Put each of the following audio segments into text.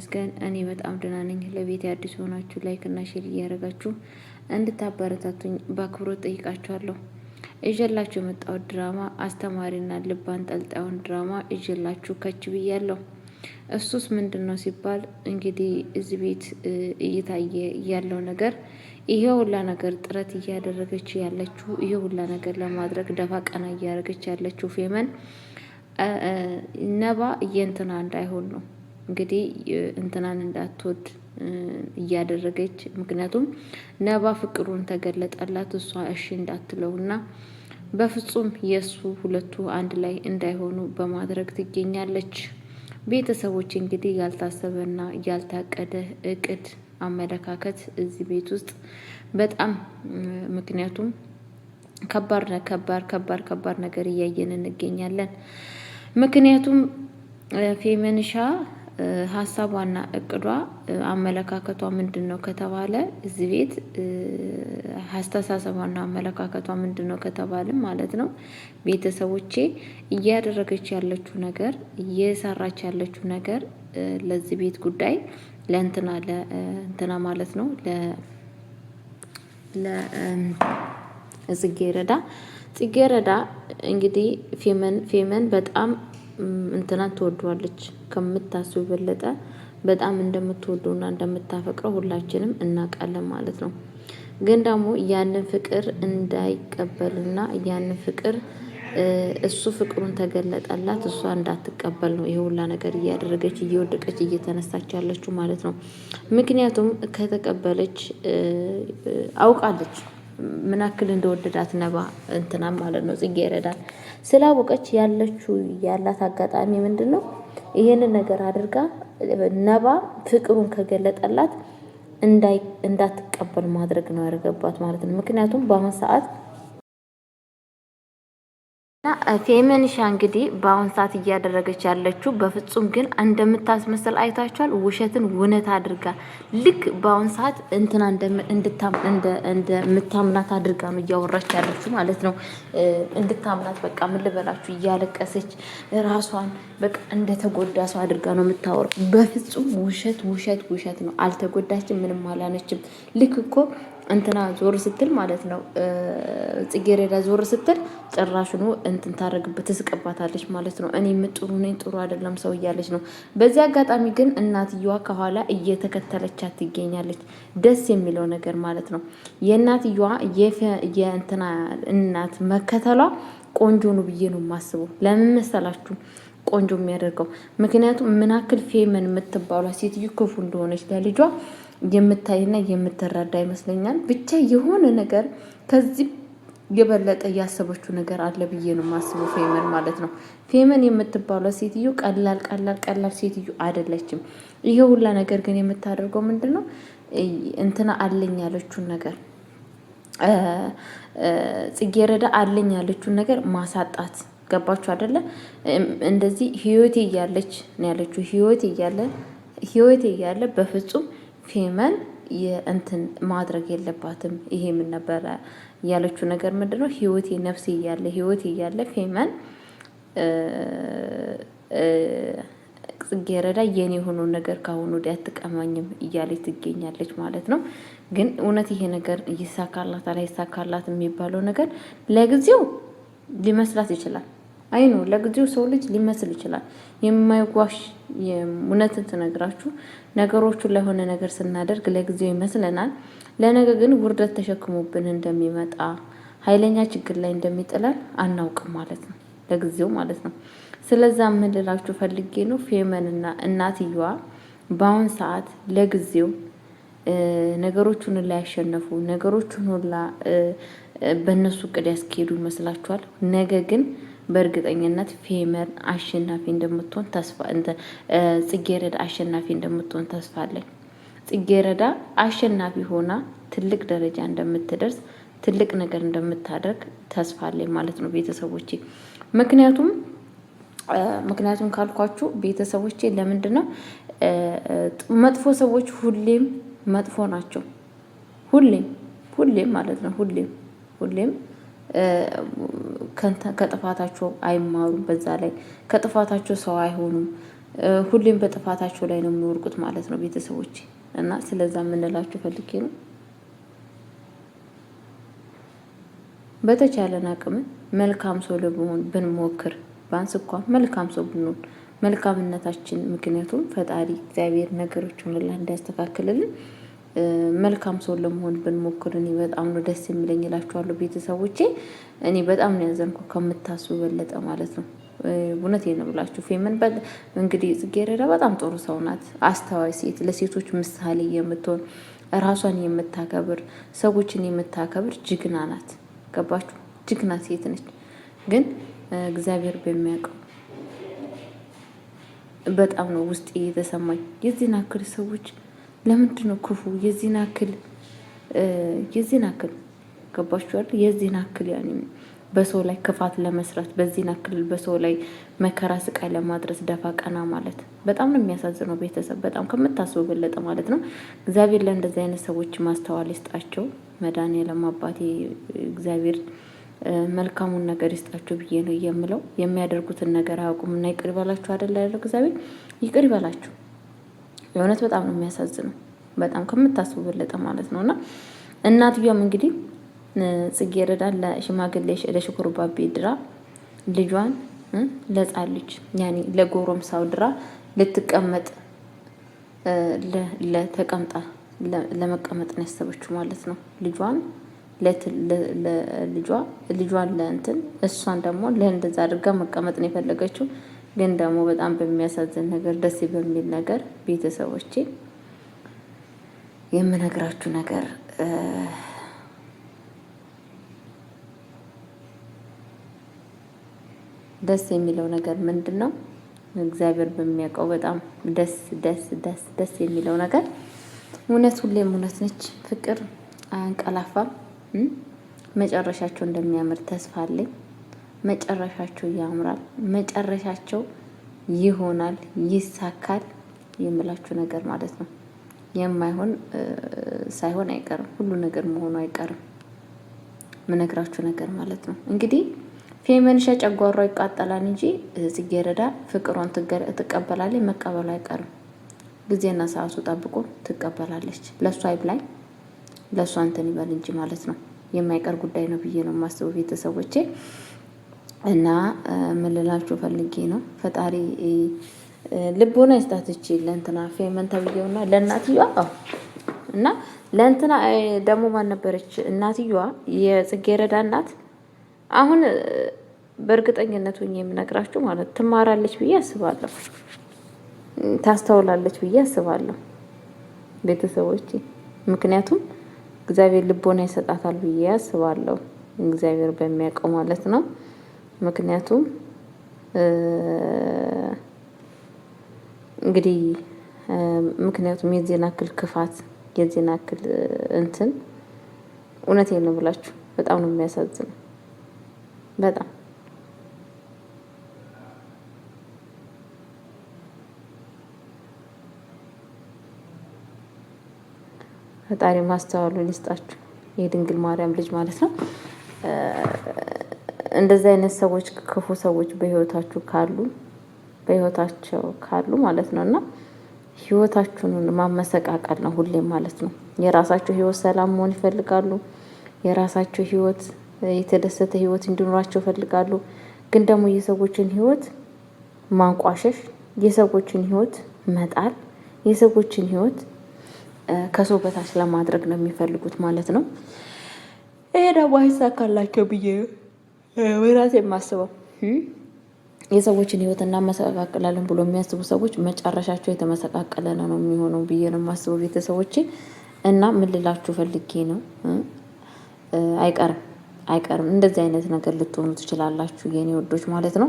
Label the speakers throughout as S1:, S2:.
S1: መስገን እኔ በጣም ደህና ነኝ። ለቤት አዲስ ሆናችሁ ላይክ እና ሼር እያደረጋችሁ እንድታበረታቱኝ በአክብሮት ጠይቃችኋለሁ። እጀላችሁ የመጣሁት ድራማ አስተማሪና ልብ አንጠልጣዩን ድራማ እጀላችሁ ከች ብያለሁ። እሱስ ምንድን ነው ሲባል እንግዲህ እዚህ ቤት እየታየ ያለው ነገር ይሄ ሁላ ነገር ጥረት እያደረገች ያለችው ይሄ ሁላ ነገር ለማድረግ ደፋ ቀና እያደረገች ያለችው ፌመን ነባ የእንትና እንዳይሆን ነው እንግዲህ እንትናን እንዳትወድ እያደረገች። ምክንያቱም ነባ ፍቅሩን ተገለጠላት እሷ እሺ እንዳትለውና በፍጹም የሱ ሁለቱ አንድ ላይ እንዳይሆኑ በማድረግ ትገኛለች። ቤተሰቦች እንግዲህ ያልታሰበና ያልታቀደ እቅድ አመለካከት እዚህ ቤት ውስጥ በጣም ምክንያቱም ከባድ ነገር እያየን እንገኛለን። ምክንያቱም ፌመንሻ ሀሳቧና እቅዷ አመለካከቷ ምንድነው ከተባለ እዚህ ቤት አስተሳሰቧና አመለካከቷ ምንድነው ከተባለ ማለት ነው ቤተሰቦቼ እያደረገች ያለችው ነገር እየሰራች ያለችው ነገር ለዚህ ቤት ጉዳይ ለእንትና ማለት ነው ጽጌረዳ እንግዲህ ፌመን በጣም እንትናን ትወደዋለች ከምታስቡ በለጠ በጣም እንደምትወደውና እንደምታፈቅረው ሁላችንም እናውቃለን ማለት ነው። ግን ደግሞ ያንን ፍቅር እንዳይቀበልና ያንን ፍቅር እሱ ፍቅሩን ተገለጠላት እሷ እንዳትቀበል ነው ይሄ ሁላ ነገር እያደረገች እየወደቀች እየተነሳች ያለችው ማለት ነው። ምክንያቱም ከተቀበለች አውቃለች ምን ያክል እንደወደዳት ነባ እንትና ማለት ነው ጽጌረዳ ስላወቀች ያላት አጋጣሚ ምንድነው ይሄንን ነገር አድርጋ ነባ ፍቅሩን ከገለጠላት እንዳትቀበል ማድረግ ነው ያደረገባት ማለት ነው። ምክንያቱም በአሁን ሰዓት ፌመንሻ እንግዲህ በአሁን ሰዓት እያደረገች ያለችው በፍጹም ግን እንደምታስመስል አይታችኋል። ውሸትን እውነት አድርጋ ልክ በአሁን ሰዓት እንትና እንደምታምናት አድርጋ ነው እያወራች ያለችው ማለት ነው። እንድታምናት በቃ ምን ልበላችሁ እያለቀሰች ራሷን በቃ እንደተጎዳ ሰው አድርጋ ነው የምታወራው። በፍጹም ውሸት ነው። አልተጎዳችም፣ ምንም አላነችም። ልክ እኮ እንትና ዞር ስትል ማለት ነው ጽጌረዳ ዞር ስትል ጭራሽኑ እንትን ታረግበት ትስቀባታለች ማለት ነው። እኔ ጥሩ ነኝ ጥሩ አይደለም ሰው እያለች ነው። በዚህ አጋጣሚ ግን እናትየዋ ከኋላ እየተከተለቻት ትገኛለች። ደስ የሚለው ነገር ማለት ነው የእናትየዋ የእንትና እናት መከተሏ ቆንጆ ነው ብዬ ነው የማስበው። ለምን መሰላችሁ ቆንጆ የሚያደርገው? ምክንያቱም ምን ያክል ፌመን የምትባሏ ሴትዮ ክፉ እንደሆነች ለልጇ የምታይና የምትረዳ ይመስለኛል። ብቻ የሆነ ነገር ከዚህ የበለጠ ያሰበችው ነገር አለ ብዬ ነው የማስበው ፌመን ማለት ነው። ፌመን የምትባለው ሴትዮ ቀላል ሴትዮ አይደለችም። ይሄ ሁላ ነገር ግን የምታደርገው ምንድነው እንትና አለኝ ያለችውን ነገር ጽጌረዳ አለኝ ያለችውን ነገር ማሳጣት። ገባችሁ አይደለ? እንደዚህ ህይወቴ እያለች ነው ያለችው። ህይወቴ እያለ በፍጹም ፌመን የእንትን ማድረግ የለባትም። ይሄ ምን ነበረ ያለችው ነገር ምንድነው? ህይወቴ እያለ ፌመን ጽጌረዳ የኔ የሆነው ነገር ካሁን ወዲያ አትቀማኝም እያለች ትገኛለች ማለት ነው። ግን እውነት ይሄ ነገር ይሳካላት አላይሳካላት የሚባለው ነገር ለጊዜው ሊመስላት ይችላል። አይኑ ለጊዜው ሰው ልጅ ሊመስል ይችላል። የማይጓሽ እውነትን ትነግራችሁ ነገሮቹን ለሆነ ነገር ስናደርግ ለጊዜው ይመስለናል። ለነገ ግን ውርደት ተሸክሞብን እንደሚመጣ ኃይለኛ ችግር ላይ እንደሚጥላል አናውቅም ማለት ነው፣ ለጊዜው ማለት ነው። ስለዛ ምን ልላችሁ ፈልጌ ነው ፌመንና እናትየዋ በአሁን ሰዓት ለጊዜው ነገሮቹን ላይ ያሸነፉ ነገሮቹን ሁላ በእነሱ እቅድ ያስኬዱ ይመስላችኋል። ነገ ግን በእርግጠኝነት ፌመን አሸናፊ እንደምትሆን ጽጌረዳ አሸናፊ እንደምትሆን ተስፋ አለኝ። ጽጌረዳ አሸናፊ ሆና ትልቅ ደረጃ እንደምትደርስ ትልቅ ነገር እንደምታደርግ ተስፋ አለኝ ማለት ነው ቤተሰቦቼ። ምክንያቱም ካልኳችሁ ቤተሰቦቼ ለምንድነው መጥፎ ሰዎች ሁሌም መጥፎ ናቸው። ሁሌም ማለት ነው ሁሌም ከጥፋታቸው አይማሩም። በዛ ላይ ከጥፋታቸው ሰው አይሆኑም። ሁሌም በጥፋታቸው ላይ ነው የሚወርቁት ማለት ነው ቤተሰቦች። እና ስለዛ የምንላችሁ ፈልጌ ነው በተቻለን አቅም መልካም ሰው ለመሆን ብንሞክር ባንስ እንኳን መልካም ሰው ብንሆን መልካምነታችን ምክንያቱም ፈጣሪ እግዚአብሔር ነገሮችን ሁሉ እንዲያስተካክልልን መልካም ሰው ለመሆን ብንሞክር እኔ በጣም ነው ደስ የሚለኝ እላችኋለሁ ቤተሰቦቼ። እኔ በጣም ነው ያዘንኩት ከምታስቡ በለጠ ማለት ነው። እውነቴን ነው ብላችሁ ፌመን እንግዲህ ጽጌረዳ በጣም ጥሩ ሰው ናት፣ አስተዋይ ሴት፣ ለሴቶች ምሳሌ የምትሆን ራሷን የምታከብር ሰዎችን የምታከብር ጅግና ናት። ገባችሁ? ጅግና ሴት ነች። ግን እግዚአብሔር በሚያውቀው በጣም ነው ውስጤ የተሰማኝ። የዚህን አክል ሰዎች ለምንድን ነው ክፉ? የዚህን አክል ገባችሁ አይደል? የዚህን አክል ያኔ በሰው ላይ ክፋት ለመስራት በዚህን አክል በሰው ላይ መከራ ስቃይ ለማድረስ ደፋ ቀና ማለት በጣም ነው የሚያሳዝነው ቤተሰብ፣ በጣም ከምታስበው በለጠ ማለት ነው። እግዚአብሔር ለእንደዚህ አይነት ሰዎች ማስተዋል ይስጣቸው። መድኃኒዓለም አባቴ እግዚአብሔር መልካሙን ነገር ይስጣቸው ብዬ ነው የምለው። የሚያደርጉትን ነገር አያውቁም እና ይቅር ይበላችሁ አይደል ያለው እግዚአብሔር ይቅር ይበላችሁ። የእውነት በጣም ነው የሚያሳዝነው፣ በጣም ከምታስቡ በለጠ ማለት ነውና እናትየውም እንግዲህ ጽጌረዳን ለሽማግሌ ለሽኩር ባቤ ድራ ልጇን ለጻን ልጅ ያኔ ለጎረምሳው ድራ ልትቀመጥ ለተቀምጣ ለመቀመጥ ነው ያሰበችው ማለት ነው። ልጇን ለእንትን እሷን ደግሞ ለእንደዛ አድርጋ መቀመጥ ነው የፈለገችው። ግን ደግሞ በጣም በሚያሳዝን ነገር ደስ በሚል ነገር ቤተሰቦቼ የምነግራችሁ ነገር ደስ የሚለው ነገር ምንድን ነው? እግዚአብሔር በሚያውቀው በጣም ደስ የሚለው ነገር እውነት ሁሌም እውነት ነች። ፍቅር አያንቀላፋም። መጨረሻቸው እንደሚያምር ተስፋ አለኝ። መጨረሻቸው ያምራል። መጨረሻቸው ይሆናል፣ ይሳካል የምላችሁ ነገር ማለት ነው። የማይሆን ሳይሆን አይቀርም፣ ሁሉ ነገር መሆኑ አይቀርም። ምነግራችሁ ነገር ማለት ነው። እንግዲህ ፌመንሻ ጨጓራው ይቃጠላል እንጂ ጽጌረዳ ፍቅሯን ትቀበላለች። መቀበሉ አይቀርም። ጊዜና ሰዓቱ ጠብቆ ትቀበላለች። ለሷ ይብላኝ ለሷ እንትን ይበል እንጂ ማለት ነው። የማይቀር ጉዳይ ነው ብዬ ነው የማስበው ቤተሰቦቼ። እና ምን ልላችሁ ፈልጌ ነው ፈጣሪ ልቦና ይስጣትች ለእንትና ፌመን ተብዬውና ለእናትየዋ እና ለእንትና ደግሞ ማን ነበረች እናትየዋ የጽጌረዳ እናት። አሁን በእርግጠኝነት ሆኜ የምነግራችሁ ማለት ትማራለች ብዬ አስባለሁ፣ ታስተውላለች ብዬ አስባለሁ ቤተሰቦቼ። ምክንያቱም እግዚአብሔር ልቦና ይሰጣታል ብዬ አስባለሁ፣ እግዚአብሔር በሚያውቀው ማለት ነው። ምክንያቱም እንግዲህ የዚህን አክል ክፋት የዚህን አክል እንትን እውነቴን ነው ብላችሁ በጣም ነው የሚያሳዝነው። በጣም ፈጣሪ ማስተዋሉን ይስጣችሁ። የድንግል ማርያም ልጅ ማለት ነው። እንደዚህ አይነት ሰዎች ክፉ ሰዎች በህይወታችሁ ካሉ ማለት ነው እና ህይወታችሁን ማመሰቃቀል ነው ሁሌም ማለት ነው። የራሳቸው ህይወት ሰላም መሆን ይፈልጋሉ። የራሳቸው ህይወት የተደሰተ ህይወት እንዲኖራቸው ይፈልጋሉ። ግን ደግሞ የሰዎችን ህይወት ማንቋሸሽ፣ የሰዎችን ህይወት መጣል፣ የሰዎችን ህይወት ከሰው በታች ለማድረግ ነው የሚፈልጉት ማለት ነው። ይሄ ደግሞ አይሳካላቸው ብዬ ወራሴ የማስበው የሰዎችን ህይወት እናመሰቃቅላለን ብሎ የሚያስቡ ሰዎች መጨረሻቸው የተመሰቃቀለ ነው የሚሆነው ብዬ ነው የማስበው ቤተሰቦቼ። እና ምን ልላችሁ ፈልጌ ነው አይቀርም እንደዚህ አይነት ነገር ልትሆኑ ትችላላችሁ የኔ ወዶች ማለት ነው።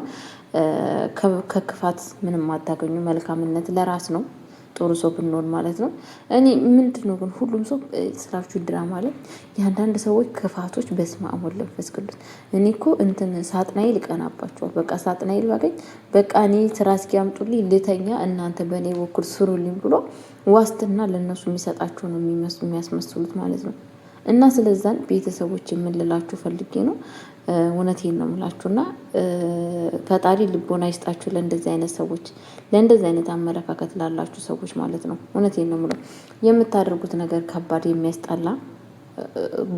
S1: ከክፋት ምንም አታገኙ። መልካምነት ለራስ ነው። ጥሩ ሰው ብንሆን ማለት ነው። እኔ ምንድነው ግን ሁሉም ሰው ስራችሁ ድራማ ላይ የአንዳንድ ሰዎች ክፋቶች በስመ አብ ወወልድ ወመንፈስ ቅዱስ። እኔ እኮ እንትን ሳጥናኤል ይቀናባቸዋል። በቃ ሳጥናኤል ባገኝ በቃ እኔ ስራ እስኪያምጡልኝ ልተኛ እናንተ በእኔ በኩል ስሩልኝ ብሎ ዋስትና ለእነሱ የሚሰጣቸው ነው የሚያስመስሉት ማለት ነው። እና ስለዛን ቤተሰቦች የምንላችሁ ፈልጌ ነው። እውነቴን ነው የምላችሁና ፈጣሪ ልቦና ይስጣችሁ ለእንደዚህ አይነት ሰዎች፣ ለእንደዚህ አይነት አመለካከት ላላችሁ ሰዎች ማለት ነው። እውነቴን ነው የምለው። የምታደርጉት ነገር ከባድ የሚያስጠላ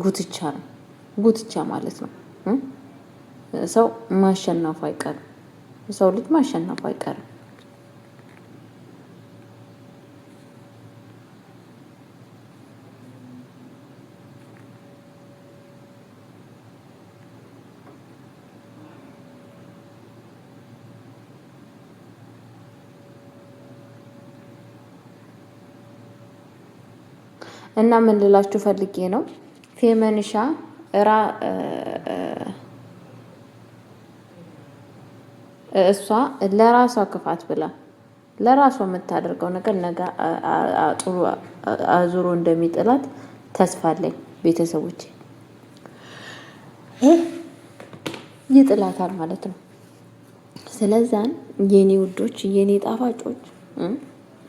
S1: ጉትቻ ነው። ጉትቻ ማለት ነው። ሰው ማሸነፉ አይቀርም። ሰው ልጅ ማሸነፉ አይቀርም። እና ምን ልላችሁ ፈልጌ ነው ፌመንሻ እሷ ለራሷ ክፋት ብላ ለራሷ የምታደርገው ነገር ነገ ጥሩ አዙሮ እንደሚጥላት ተስፋ አለኝ። ቤተሰቦቼ ይጥላታል ማለት ነው። ስለዛን የኔ ውዶች፣ የኔ ጣፋጮች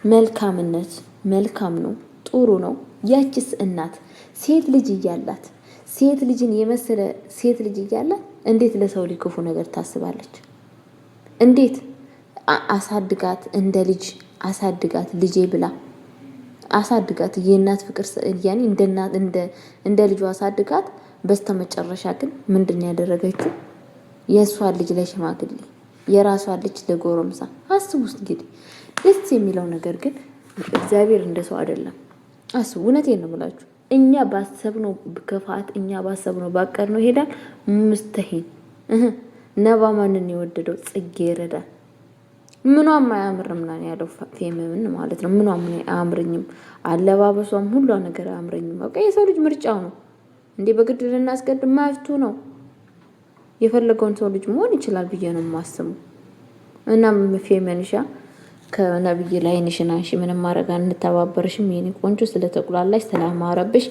S1: መልካምነት መልካም ነው፣ ጥሩ ነው። ያችስ እናት ሴት ልጅ እያላት ሴት ልጅን የመሰለ ሴት ልጅ እያላት እንዴት ለሰው ልጅ ክፉ ነገር ታስባለች? እንዴት አሳድጋት፣ እንደ ልጅ አሳድጋት፣ ልጄ ብላ አሳድጋት። የእናት ፍቅር ያኔ እንደ ልጇ አሳድጋት። በስተመጨረሻ ግን ምንድን ያደረገችው? የእሷን ልጅ ለሽማግሌ፣ የራሷን ልጅ ለጎረምሳ። አስቡት እንግዲህ። ደስ የሚለው ነገር ግን እግዚአብሔር እንደ ሰው አይደለም። አስቡ። እውነቴን ነው የምላችሁ። እኛ ባሰብነው ክፋት፣ እኛ ባሰብነው ባቀድነው ይሄዳል። ምስተሂን ነባ ማንን የወደደው? ጽጌረዳ ምኗም አያምርም ነው ያለው ፌመምን ማለት ነው። ምኗም አያምርኝም፣ አለባበሷም ሁሉ ነገር አያምረኝም። በቃ የሰው ልጅ ምርጫው ነው እንዴ። በግድ ልናስቀድም መብቱ ነው። የፈለገውን ሰው ልጅ መሆን ይችላል ብዬ ነው የማስበው። እናም ፌመንሻ ከነብይ ላይ ንሽናንሺ ምንም ማድረግ አንተባበርሽም። የኔ ቆንጆ ስለተቁላላሽ ስላማረብሽ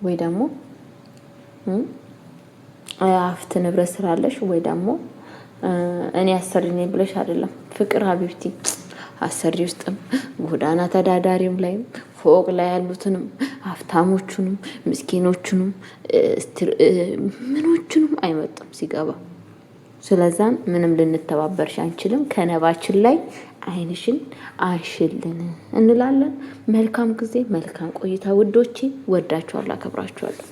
S1: ወይ ደግሞ አፍት ንብረት ስላለሽ ወይ ደግሞ እኔ አሰሪ ነኝ ብለሽ አይደለም። ፍቅር ሀቢብቲ አሰሪ ውስጥም ጎዳና ተዳዳሪም ላይም ፎቅ ላይ ያሉትንም ሀብታሞቹንም ምስኪኖቹንም ምኖቹንም አይመጣም ሲገባ። ስለዛን ምንም ልንተባበርሽ አንችልም። ከነባችን ላይ አይንሽን አንሽልን እንላለን። መልካም ጊዜ፣ መልካም ቆይታ ውዶቼ። ወዳችኋለሁ፣ አከብራችኋለሁ።